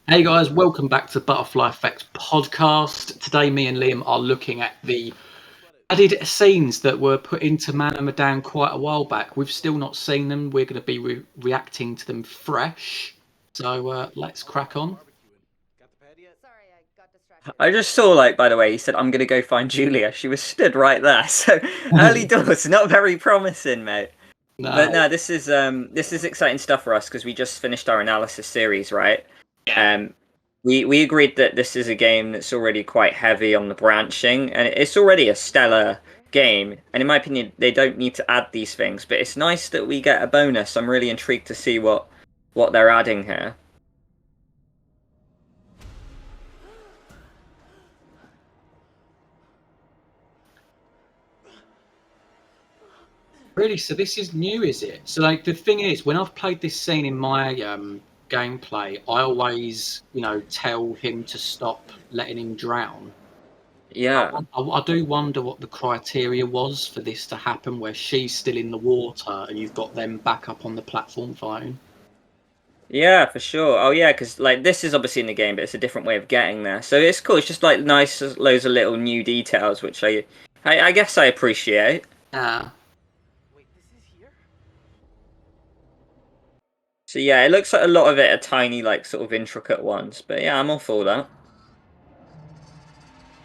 Hey guys, welcome back to Butterfly Effect podcast. Today, me and Liam are looking at the added scenes that were put into Man of Medan quite a while back. We've still not seen them. We're going to be reacting to them fresh. So let's crack on. I just saw, like, by the way, he said, I'm going to go find Julia. She was stood right there. So early doors, not very promising, mate. But No, no, this is exciting stuff for us because we just finished our analysis series, right? yeah, Um, we agreed that this is a game that's already quite heavy on the branching, and it's already a stellar game. And in my opinion, they don't need to add these things, but it's nice that we get a bonus. I'm really intrigued to see what they're adding here. really. So this is new, is it? So like the thing is, when I've played this scene in my gameplay, I always, tell him to stop letting him drown. Yeah. I do wonder what the criteria was for this to happen, where she's still in the water and you've got them back up on the platform fighting. Yeah, for sure. Oh yeah, because like this is obviously in the game, but it's a different way of getting there. So it's cool. It's just like nice, loads of little new details, which I guess I appreciate. Ah, So yeah, it looks like a lot of it are tiny, like sort of intricate ones. But yeah, I'm all for that.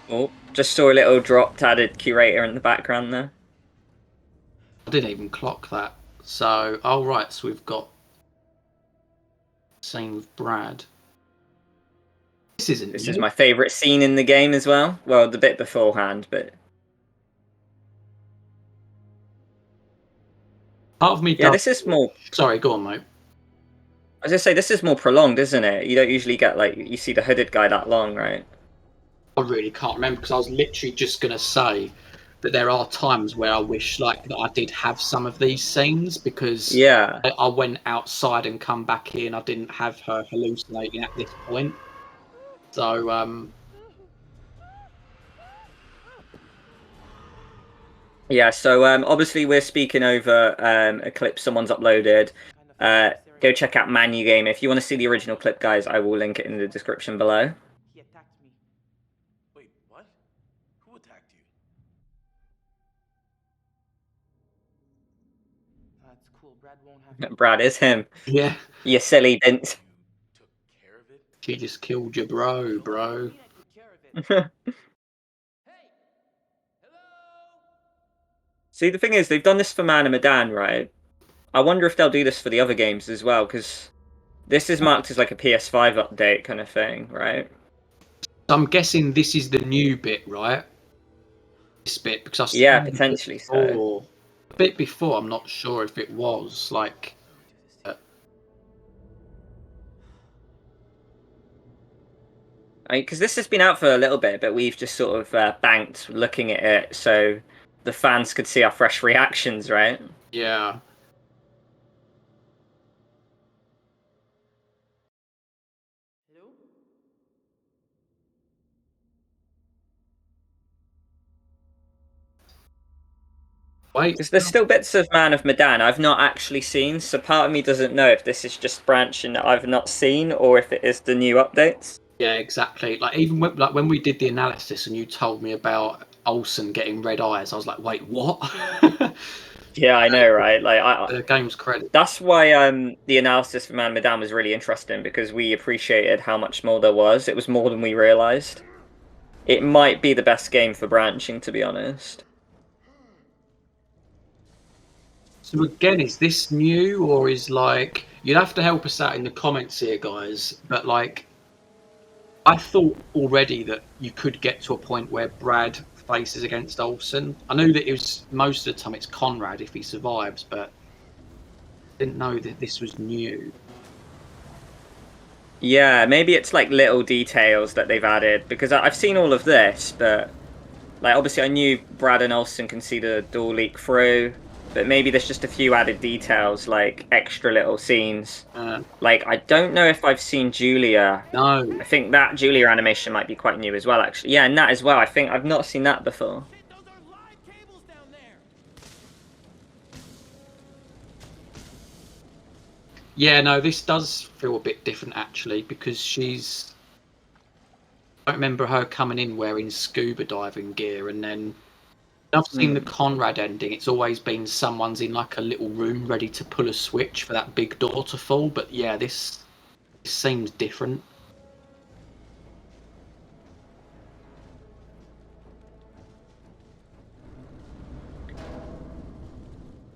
Oh, just saw a little dropped added curator in the background there. I didn't even clock that. So, oh right, so we've got same with Brad. This isn't This is new. my favorite scene in the game as well. Well, the bit beforehand, but Part of me yeah, does. this is more. Sorry, go on, mate. I was gonna say this is more prolonged, isn't it? You don't usually get like you see the hooded guy that long, right? I really can't remember because I was literally just gonna say that there are times where I wish like that I did have some of these scenes because Yeah. I went outside and come back in. I didn't have her hallucinating at this point. So Yeah, so obviously we're speaking over a clip someone's uploaded. Go check out Manu Game. If you want to see the original clip, guys, I will link it in the description below. He attacked me. Wait, what? Who attacked you? That's cool. Brad won't have to. Brad is him. yeah, You silly didn't. You took care of it? she just killed your bro. Yeah, I took care of it. Hey! Hello! See, the thing is, they've done this for Man of Medan, right? I wonder if they'll do this for the other games as well, because this is marked as like a PS5 update kind of thing, right? So I'm guessing this is the new bit, right? This bit because I've Yeah, seen the bit potentially so. before. The bit before, I'm not sure if it was like. Because this has been out for a little bit, but we've just sort of banked looking at it so the fans could see our fresh reactions, right? Yeah. Hello? Wait. Because there's still bits of Man of Medan I've not actually seen, so part of me doesn't know if this is just branching that I've not seen or if it is the new updates. Yeah, exactly. Like even when we did the analysis and you told me about Olson getting red eyes, I was like, wait, what? Yeah, I know, right? Like, The game's credit. that's why the analysis for Man of Medan was really interesting because we appreciated how much more there was. It was more than we realized. It might be the best game for branching, to be honest. So again, is this new or is like you'd have to help us out in the comments here, guys? But like, I thought already that you could get to a point where Brad faces against Olson. I knew that it was most of the time it's Conrad if he survives, but didn't know that this was new. Yeah, maybe it's like little details that they've added because I've seen all of this, but like obviously I knew Brad and Olsen can see the door leak through, but maybe there's just a few added details like extra little scenes. Like I don't know if I've seen Julia. No. I think that Julia animation might be quite new as well, actually. Yeah, and that as well. I think I've not seen that before. Shit, those are live cables down there! Yeah, no, this does feel a bit different actually because she's. I remember her coming in wearing scuba diving gear, and then I've seen the Conrad ending. It's always been someone's in like a little room ready to pull a switch for that big door to fall. But yeah, this seems different.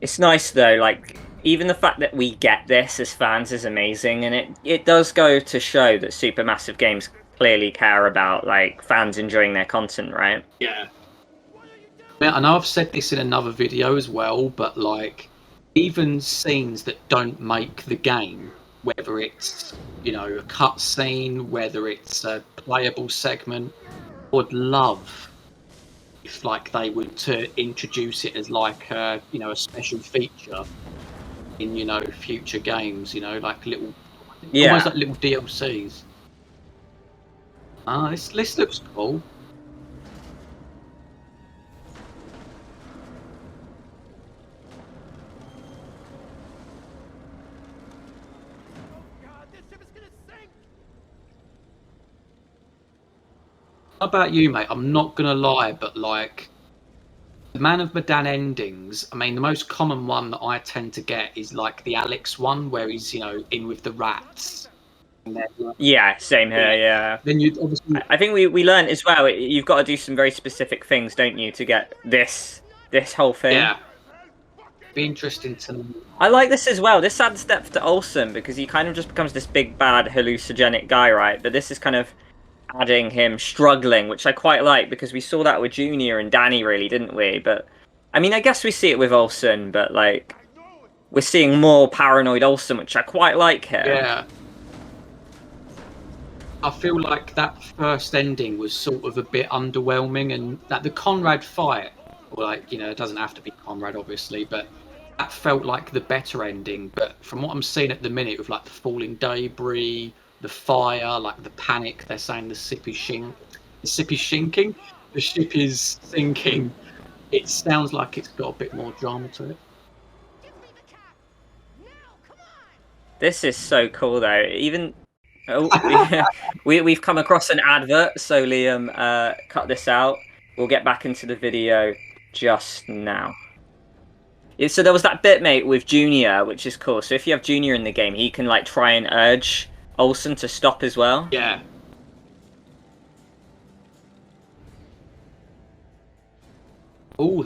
It's nice though, like even the fact that we get this as fans is amazing, and it does go to show that Supermassive Games clearly care about like fans enjoying their content, right? Yeah. I know I've said this in another video as well, but like even scenes that don't make the game, whether it's a cutscene, whether it's a playable segment, would love if like they were to introduce it as like a special feature in future games. Like little, almost Yeah. like little DLCs. Ah, this looks cool. God, this ship is gonna sink! How about you, mate? I'm not gonna lie, but like the Man of Medan endings, I mean, the most common one that I tend to get is like the Alex one, where he's in with the rats. And then, Yeah, same here, yeah. yeah. Then you obviously, I think we learned as well, you've got to do some very specific things, don't you, to get this whole thing. yeah, be interesting to know. I like this as well. This adds depth to Olson because he kind of just becomes this big bad hallucinogenic guy, right? But this is kind of adding him struggling, which I quite like because we saw that with Junior and Danny, really, didn't we? But I mean, I guess we see it with Olson, but like we're seeing more paranoid Olson, which I quite like here. Yeah, I feel like that first ending was sort of a bit underwhelming, and that the Conrad fight, or like it doesn't have to be Conrad, obviously, but that felt like the better ending. But from what I'm seeing at the minute, with like the falling debris, the fire, like the panic, they're saying the ship is sinking, the ship is sinking. It sounds like it's got a bit more drama to it. Give me the cap! Now, come on! This is so cool, though. Even oh, we've come across an advert, so Liam, cut this out. We'll get back into the video just now. Yeah, so there was that bit, mate, with Junior, which is cool. So if you have Junior in the game, he can like try and urge Olson to stop as well. Yeah. Oh,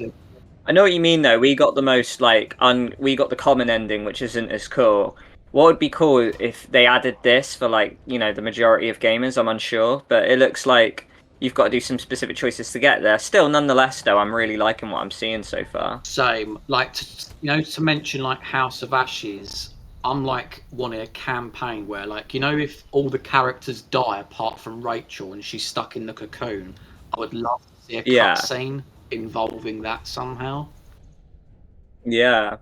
I know what you mean, though. We got the most like we got the common ending, which isn't as cool. What would be cool if they added this for like the majority of gamers? I'm unsure, but it looks like you've got to do some specific choices to get there. Still, nonetheless, though, I'm really liking what I'm seeing so far. same. Like to mention like House of Ashes. I'm like wanting a campaign where like if all the characters die apart from Rachel and she's stuck in the cocoon, I would love to see a Yeah, cutscene involving that somehow. yeah.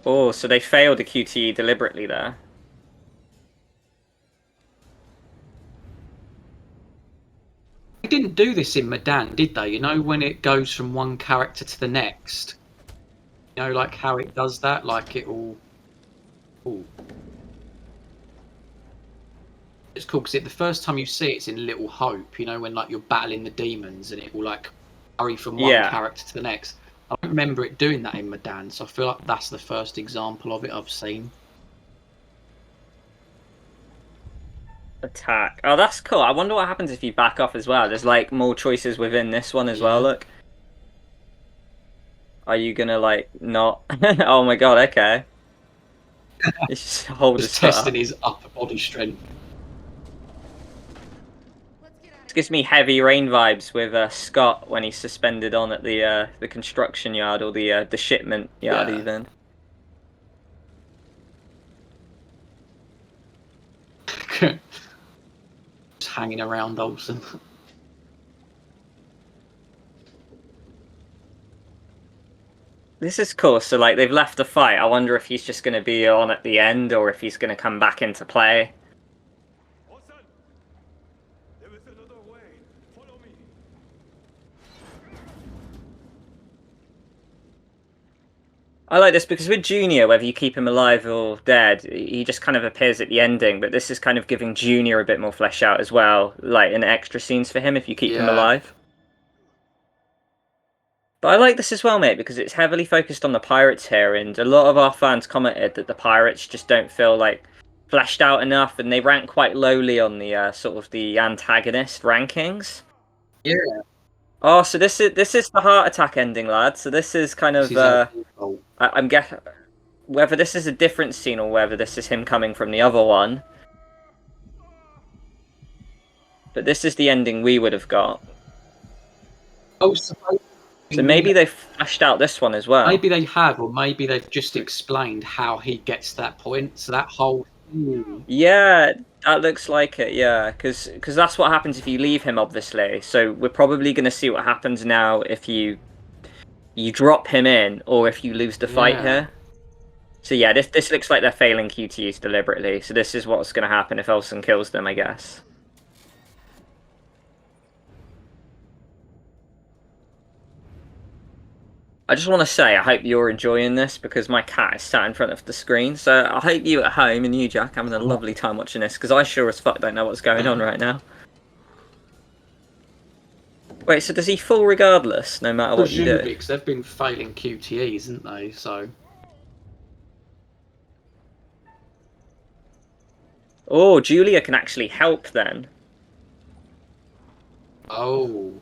Oh, so they failed a QTE deliberately there. They didn't do this in Medan, did they? When it goes from one character to the next. Like how it does that, like it all. Ooh. It's cool because the first time you see it, it's in Little Hope. When like you're battling the demons and it will like hurry from one Yeah. character to the next. I don't remember it doing that in Medan, so I feel like that's the first example of it I've seen. Attack. Oh, that's cool. I wonder what happens if you back off as well. There's like more choices within this one as well, Yeah. look. Are you gonna like not? Oh my god, okay. It's just hold Just his foot testing up. his upper body strength. Let's get out This of gives here. me heavy rain vibes with Scott when he's suspended on at the construction yard or the shipment yard Yeah. even. Just hanging around Olson. This is cool. So like they've left the fight. I wonder if he's just gonna be on at the end or if he's gonna come back into play. Olson! There is another way. Follow me. I like this because with Junior, whether you keep him alive or dead, he just kind of appears at the ending. But this is kind of giving Junior a bit more flesh out as well, like in extra scenes for him if you keep him Yeah. alive. But I like this as well, mate, because it's heavily focused on the pirates here, and a lot of our fans commented that the pirates just don't feel like fleshed out enough, and they rank quite lowly on the sort of the antagonist rankings. Yeah. Oh, so this is the heart attack ending, lad. So this is kind This of is our fault. I'm guessing whether this is a different scene or whether this is him coming from the other one. But this is the ending we would have got. Oh, suppose So maybe they fleshed out this one as well. maybe they have, or maybe they've just explained how he gets to that point. So that whole thing. Yeah, that looks like it. Yeah, because that's what happens if you leave him, obviously. So we're probably going to see what happens now if you drop him in or if you lose the fight Yeah. here. So yeah, this looks like they're failing QTEs deliberately. So this is what's going to happen if Olson kills them, I guess. I just want to say I hope you're enjoying this because my cat is sat in front of the screen. So I hope you at home and you, Jack, having a lovely time watching this because I sure as fuck don't know what's going on right now. Wait, so does he fall regardless, no matter what you do? Presumably, because they've been failing QTEs, haven't they? So. Oh, Julia can actually help then. Oh.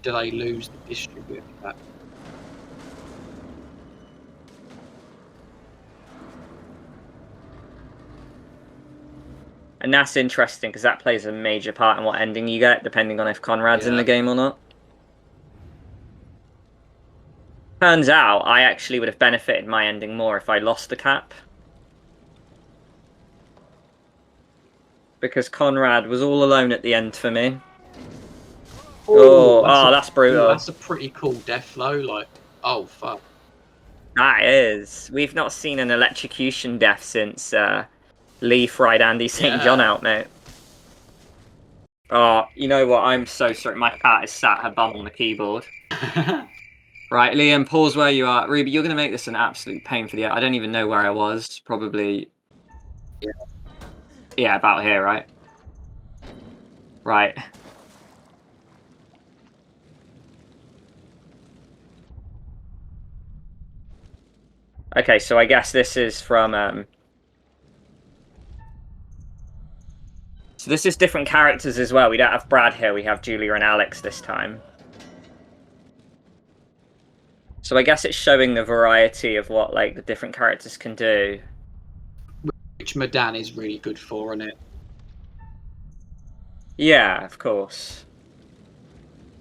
Do they lose the distributor? And that's interesting because that plays a major part in what ending you get, depending on if Conrad's in the game or not. Turns out I actually would have benefited my ending more if I lost the cap. Because Conrad was all alone at the end for me. Oh, that's brutal. That's a pretty cool death flow. Like, oh, fuck. That is. We've not seen an electrocution death since Lee fried Andy St. John out, mate. Oh, you know what? I'm so sorry. My cat is sat her bum on the keyboard. Right, Liam, pause where you are. Ruby, you're going to make this an absolute pain for the... I don't even know where I was. Probably... Yeah, about here, right? Right. Okay, so I guess this is from... So this is different characters as well. We don't have Brad here. We have Julia and Alex this time. So I guess it's showing the variety of what like the different characters can do. Which Medan is really good for, isn't it? Yeah, of course.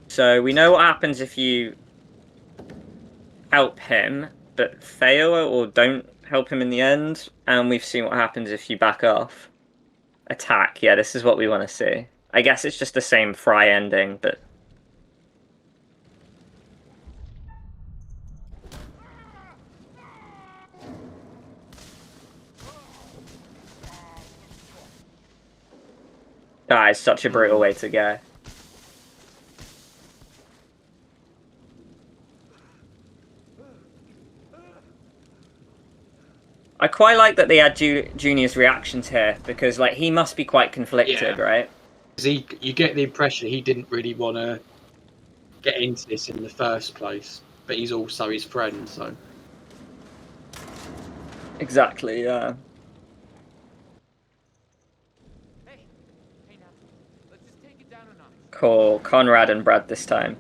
So we know what happens if you help him, but fail or don't help him in the end. And we've seen what happens if you back off. Attack. Yeah, this is what we want to see. I guess it's just the same Fry ending, but... That is such a brutal way to go. I quite like that they had Junior's reactions here because, like, he must be quite conflicted, right? Because you get the impression he didn't really want to get into this in the first place, but he's also his friend, so. Exactly. Yeah. Cool. Conrad and Brad this time.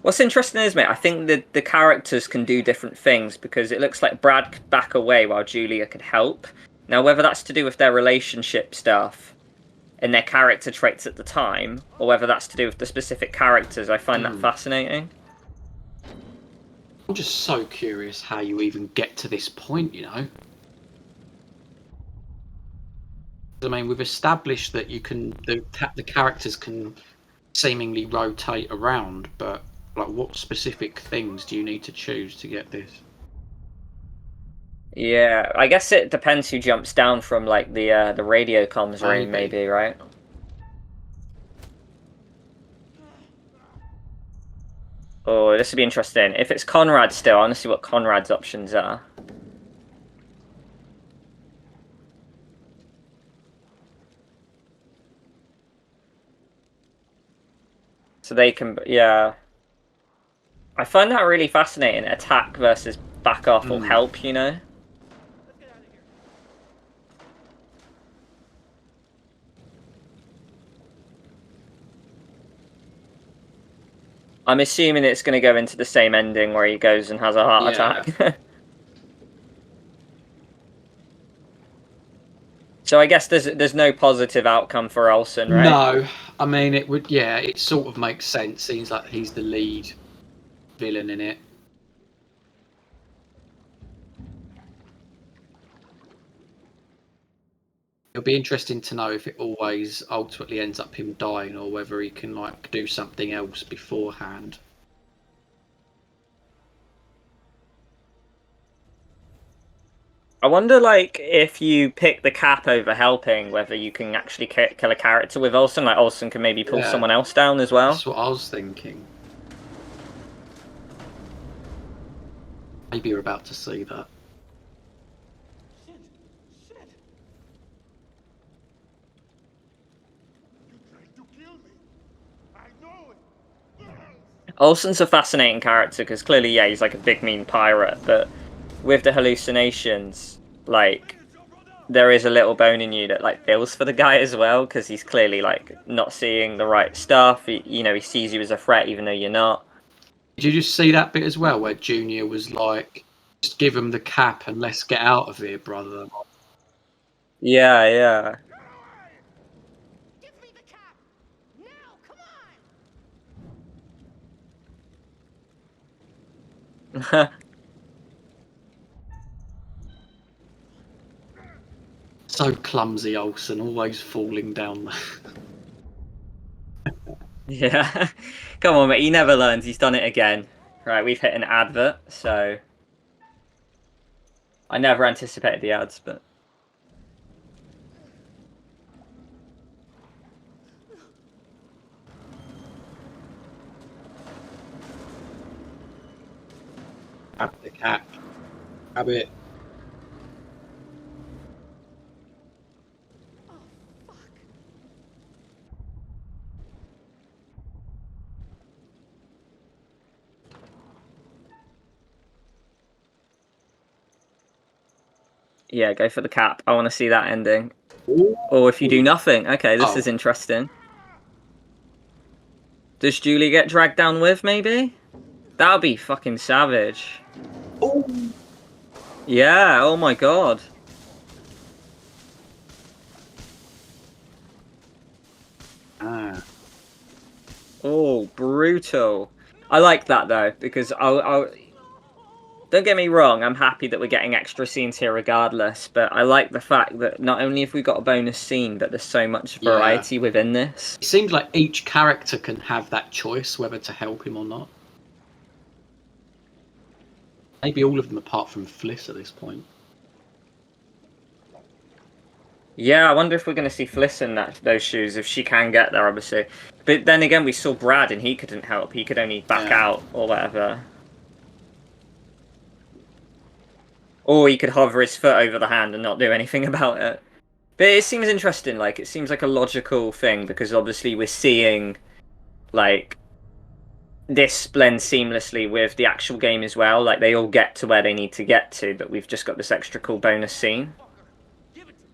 What's interesting is, mate, I think that the characters can do different things because it looks like Brad could back away while Julia could help. Now, whether that's to do with their relationship stuff and their character traits at the time, or whether that's to do with the specific characters, I find that fascinating. I'm just so curious how you even get to this point, you know? I mean, we've established that you can the characters can seemingly rotate around, but like, what specific things do you need to choose to get this? Yeah, I guess it depends who jumps down from like the radio comms room, maybe, right? Oh, this would be interesting. If it's Conrad still, I want to see what Conrad's options are. So they can, yeah. I find that really fascinating. Attack versus back off or help, you know? Let's get out of here. I'm assuming it's going to go into the same ending where he goes and has a heart attack. So I guess there's no positive outcome for Olson, right? No, I mean it would. Yeah, it sort of makes sense. Seems like he's the lead villain in it. It'll be interesting to know if it always ultimately ends up him dying, or whether he can like do something else beforehand. I wonder, like, if you pick the cap over helping, whether you can actually kill a character with Olson. Like, Olson can maybe pull someone else down as well. That's what I was thinking. Maybe you're about to see that. Shit! Shit! You tried to kill me. I know it. Olson's a fascinating character because clearly, yeah, he's like a big mean pirate, but with the hallucinations, like, there is a little bone in you that like feels for the guy as well, because he's clearly like not seeing the right stuff. You know, he sees you as a threat even though you're not. Did you just see that bit as well, where Junior was like, "Just give him the cap and let's get out of here, brother." Yeah, yeah. Give me the cap! Now, come on! So clumsy, Olson, always falling down there. Yeah. Come on, mate. He never learns. He's done it again. Right, we've hit an advert, so I never anticipated the ads, but Have the cap. Have it. Oh, fuck. yeah, go for the cap. I want to see that ending. Ooh. Or if you do nothing. Okay, this Oh. is interesting. Does Julie get dragged down with, maybe? That would be fucking savage. Oh. Yeah, oh my god. Ah. Oh, brutal. I like that, though, because I'll... Don't get me wrong, I'm happy that we're getting extra scenes here regardless, but I like the fact that not only have we got a bonus scene, but there's so much variety within this. It seems like each character can have that choice whether to help him or not. Maybe all of them apart from Fliss at this point. Yeah, I wonder if we're going to see Fliss in those shoes, if she can get there, obviously. But then again, we saw Brad and he couldn't help. He could only back out or whatever. Or he could hover his foot over the hand and not do anything about it. But it seems interesting, like, it seems like a logical thing, because obviously we're seeing, like, this blend seamlessly with the actual game as well. Like, they all get to where they need to get to, but we've just got this extra cool bonus scene. Give it to me.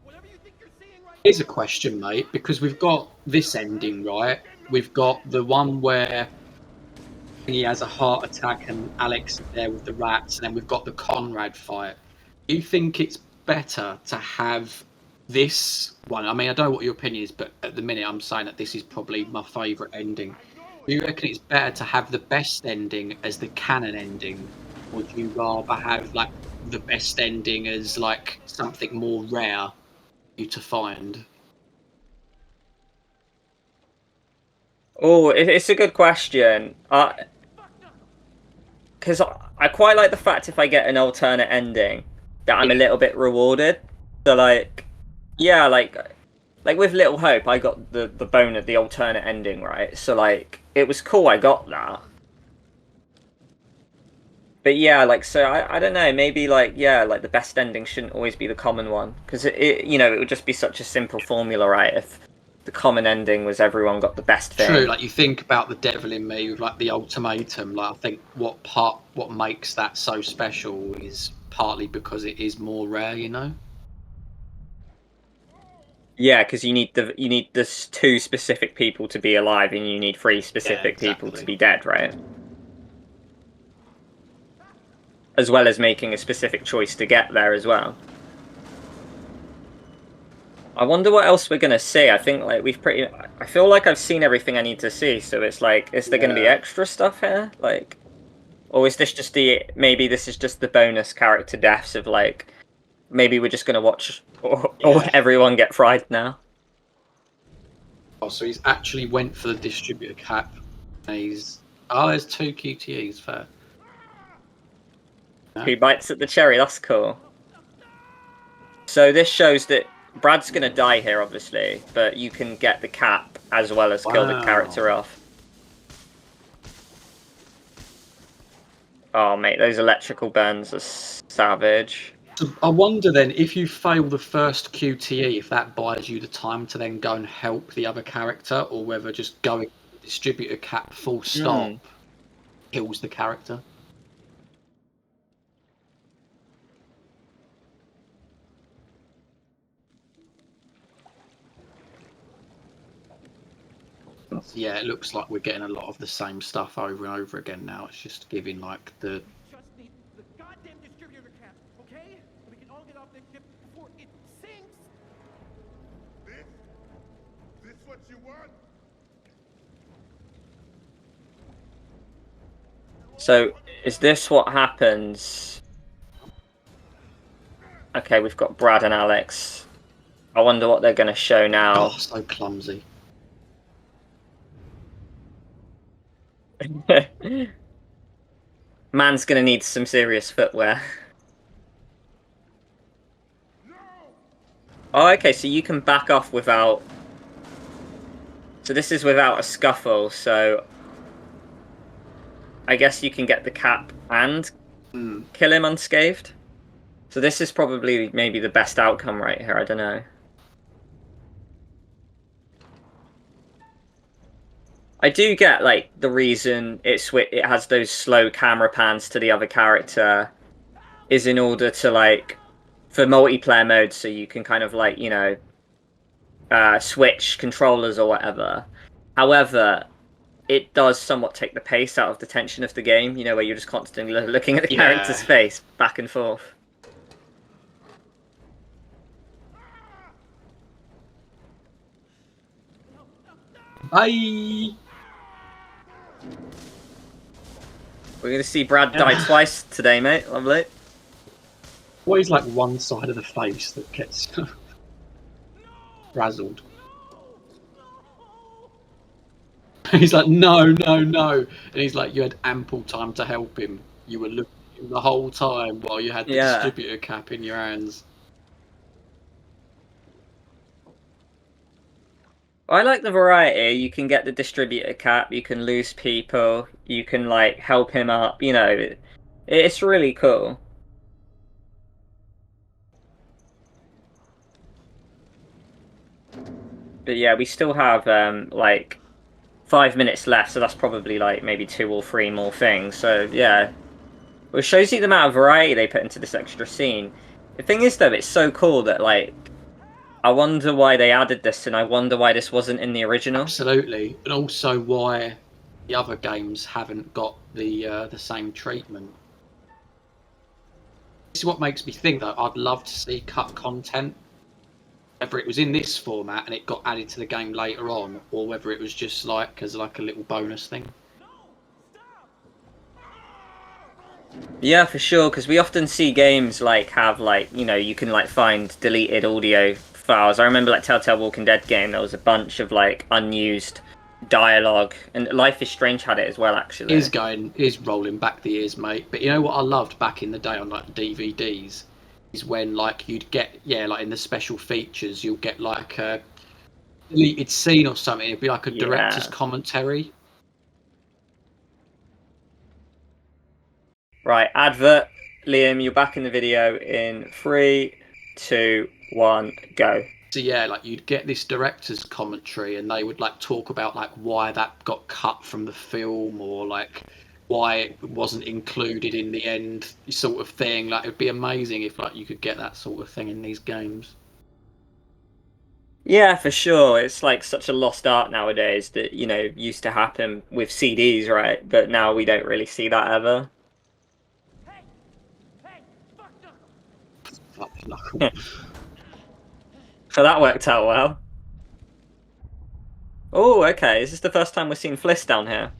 Whatever you think you're seeing right Here's a question, mate, because we've got this ending, right? We've got the one where he has a heart attack and Alex is there with the rats, and then we've got the Conrad fight. Do you think it's better to have this one? I mean, I don't know what your opinion is, but at the minute I'm saying that this is probably my favourite ending. Do you reckon it's better to have the best ending as the canon ending, or do you rather have like the best ending as like something more rare for you to find? Oh, it's a good question. Because I quite like the fact if I get an alternate ending that I'm a little bit rewarded. So, like, yeah, like, like with Little Hope, I got the bonus, the alternate ending, right? So like it was cool. I got that. But yeah, like so, I don't know. Maybe like yeah, like the best ending shouldn't always be the common one because it you know it would just be such a simple formula, right? If the common ending was everyone got the best thing. True, like you think about the devil in me with like the ultimatum. Like I think what makes that so special is partly because it is more rare, you know. Yeah, because you need this two specific people to be alive, and you need three specific people to exactly. be dead, right? As well as making a specific choice to get there as well. I wonder what else we're gonna see. I think like I feel like I've seen everything I need to see. So it's like, is there gonna be extra stuff here? Like, or is this just maybe this is just the bonus character deaths of like, maybe we're just gonna watch or everyone get fried now. Oh, so he's actually went for the distributor cap. And there's 2 QTEs fair. Who bites at the cherry? That's cool. So this shows that Brad's gonna die here, obviously, but you can get the cap as well as kill the character off. Oh, mate, those electrical burns are savage. So I wonder then if you fail the first QTE, if that buys you the time to then go and help the other character, or whether just going distributor cap full stop kills the character. Yeah, it looks like we're getting a lot of the same stuff over and over again now. It's just giving like the. Just need the goddamn distributor cap, okay? We can all get off this ship before it sinks. This what you want? So, is this what happens? Okay, we've got Brad and Alex. I wonder what they're going to show now. Oh, so clumsy. Man's going to need some serious footwear. Oh, okay, so you can back off without... So this is without a scuffle, so... I guess you can get the cap and kill him unscathed. So this is probably maybe the best outcome right here, I don't know. I do get like the reason it has those slow camera pans to the other character is in order to like for multiplayer mode, so you can kind of like, you know, switch controllers or whatever. However, it does somewhat take the pace out of the tension of the game, you know, where you're just constantly looking at the character's face back and forth. Bye. We're going to see Brad die twice today, mate. Lovely. Always like one side of the face that gets frazzled. He's like, no, no, no. And he's like, you had ample time to help him. You were looking at him the whole time while you had the distributor cap in your hands. I like the variety. You can get the distributor cap, you can lose people, you can like help him up, you know. It's really cool. But yeah, we still have like 5 minutes left, so that's probably like maybe 2 or 3 more things. So yeah, well, it shows you the amount of variety they put into this extra scene. The thing is, though, it's so cool that like I wonder why they added this, and I wonder why this wasn't in the original. Absolutely, and also why the other games haven't got the same treatment. This is what makes me think that I'd love to see cut content. Whether it was in this format and it got added to the game later on, or whether it was just like as like a little bonus thing. Yeah, for sure, because we often see games like have like, you know, you can like find deleted audio files. I remember like Telltale Walking Dead game, there was a bunch of like unused dialogue, and Life is Strange had it as well, actually. Is rolling back the years, mate. But you know what I loved back in the day on like DVDs is when like you'd get like in the special features you'll get like deleted scene or something. It'd be like a Yeah. director's commentary. Right, advert. Liam, you're back in the video in 3, 2, 1, go. So yeah, like you'd get this director's commentary, and they would like talk about like why that got cut from the film, or like why it wasn't included in the end, sort of thing. Like it'd be amazing if like you could get that sort of thing in these games. Yeah, for sure. It's like such a lost art nowadays that, you know, used to happen with CDs, right? But now we don't really see that ever. Hey! Hey! Fuck Knuckles! Fuck Knuckles. So that worked out well. Oh, okay. Is this the first time we're seeing Fliss down here?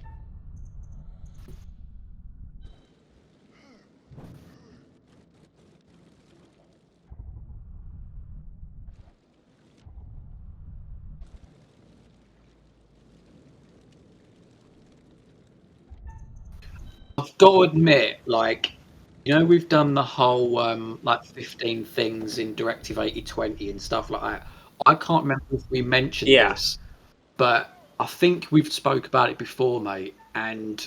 I've got to admit, like, you know, we've done the whole like 15 things in Directive 8020 and stuff like that. I can't remember if we mentioned Yeah. this, but I think we've spoke about it before, mate. And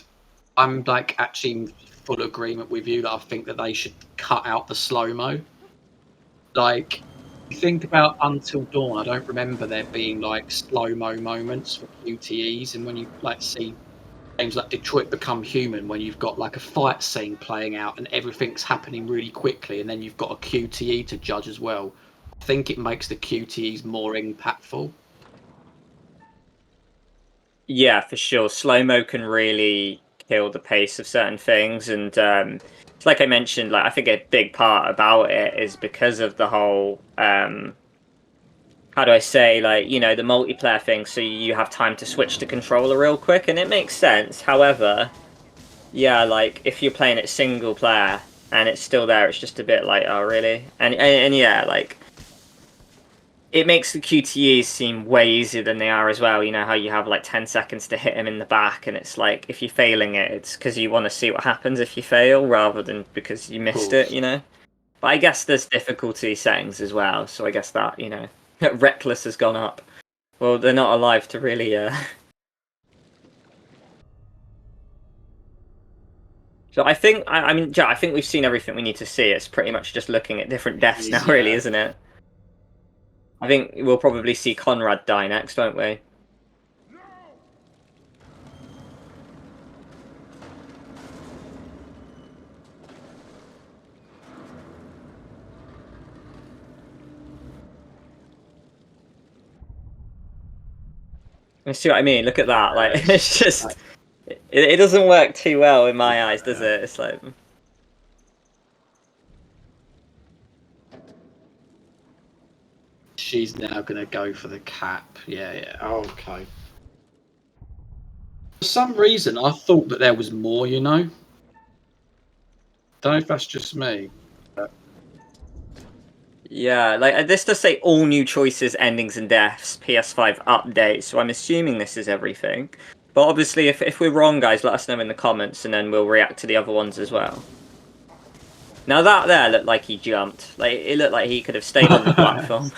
I'm like actually in full agreement with you that I think that they should cut out the slow mo. Like, you think about Until Dawn, I don't remember there being like slow mo moments for QTEs, and when you like see games like Detroit Become Human, when you've got like a fight scene playing out and everything's happening really quickly, and then you've got a QTE to judge as well. I think it makes the QTEs more impactful. Yeah, for sure. Slow-mo can really kill the pace of certain things, and like I mentioned, like I think a big part about it is because of the whole how do I say, like, you know, the multiplayer thing, so you have time to switch to controller real quick, and it makes sense. However, yeah, like if you're playing it single player and it's still there, it's just a bit like, oh really? And yeah, like it makes the QTEs seem way easier than they are as well. You know how you have like 10 seconds to hit him in the back, and it's like if you're failing it, it's because you want to see what happens if you fail rather than because you missed it, you know? But I guess there's difficulty settings as well, so I guess that, you know, reckless has gone up. Well, they're not alive to really. So I think, I mean, yeah, I think we've seen everything we need to see. It's pretty much just looking at different deaths now, really, isn't it? I think we'll probably see Conrad die next, won't we? You see what I mean? Look at that. Like, it's just, it doesn't work too well in my eyes, does it? It's like, She's now going to go for the cap. Yeah, yeah. Okay. For some reason, I thought that there was more, you know? Don't know if that's just me. yeah, like this does say all new choices, endings, and deaths, PS5 update. So I'm assuming this is everything. But obviously, if we're wrong, guys, let us know in the comments, and then we'll react to the other ones as well. Now that there looked like he jumped. Like it looked like he could have stayed on the platform.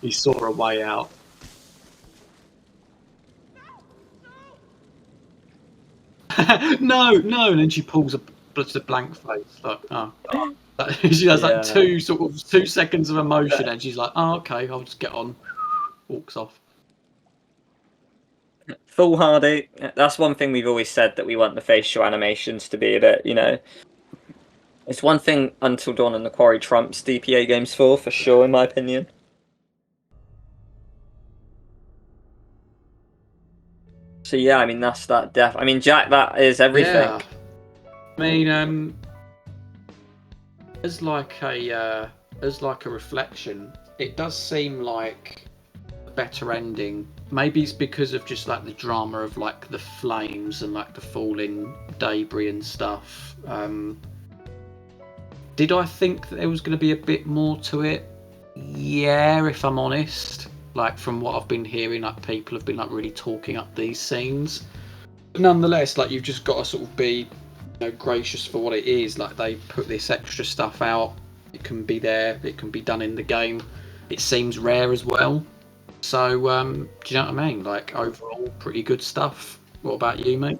He saw a way out. No, no, and then she pulls a blank face. Like, oh. She has like two 2 seconds of emotion, and she's like, "Oh, okay, I'll just get on." Walks off. Foolhardy. That's one thing we've always said, that we want the facial animations to be a bit, you know. It's one thing Until Dawn and the Quarry trumps DPA games for sure, in my opinion. So yeah, I mean that's that death. I mean, Jack, that is everything. Yeah. I mean, as like a reflection, it does seem like a better ending. Maybe it's because of just like the drama of like the flames and like the falling debris and stuff. Did I think that there was going to be a bit more to it? Yeah, if I'm honest. Like from what I've been hearing, like people have been like really talking up these scenes. But nonetheless, like you've just got to sort of be, you know, gracious for what it is. Like they put this extra stuff out. It can be there. It can be done in the game. It seems rare as well. So, do you know what I mean? Like, overall, pretty good stuff. What about you, mate?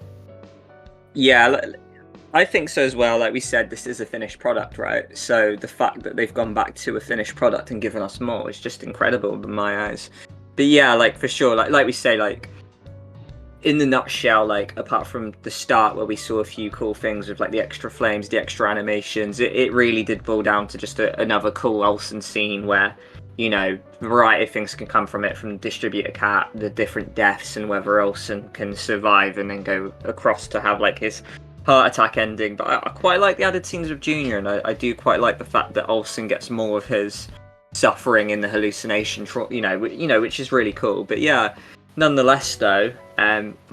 Yeah, I think so as well. Like we said, this is a finished product, right? So the fact that they've gone back to a finished product and given us more is just incredible in my eyes. But yeah, like for sure, like we say, like in the nutshell, like apart from the start where we saw a few cool things with like the extra flames, the extra animations, it really did boil down to just another cool Olson scene where, you know, a variety of things can come from it, from distributor cat, the different deaths, and whether Olson can survive and then go across to have like his heart attack ending. But I quite like the added scenes of Junior, and I do quite like the fact that Olson gets more of his suffering in the hallucination, which is really cool. But yeah, nonetheless, though,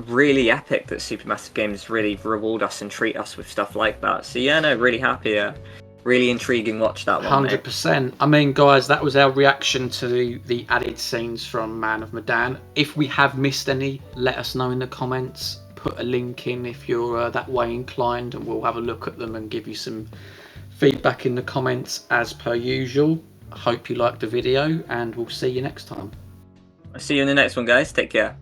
really epic that Supermassive Games really reward us and treat us with stuff like that. So yeah, no, really happy. Really intriguing watch that one, mate. 100%. I mean, guys, that was our reaction to the added scenes from Man of Medan. If we have missed any, let us know in the comments. Put a link in if you're that way inclined, and we'll have a look at them and give you some feedback in the comments as per usual. I hope you liked the video, and we'll see you next time. I'll see you in the next one, guys. Take care.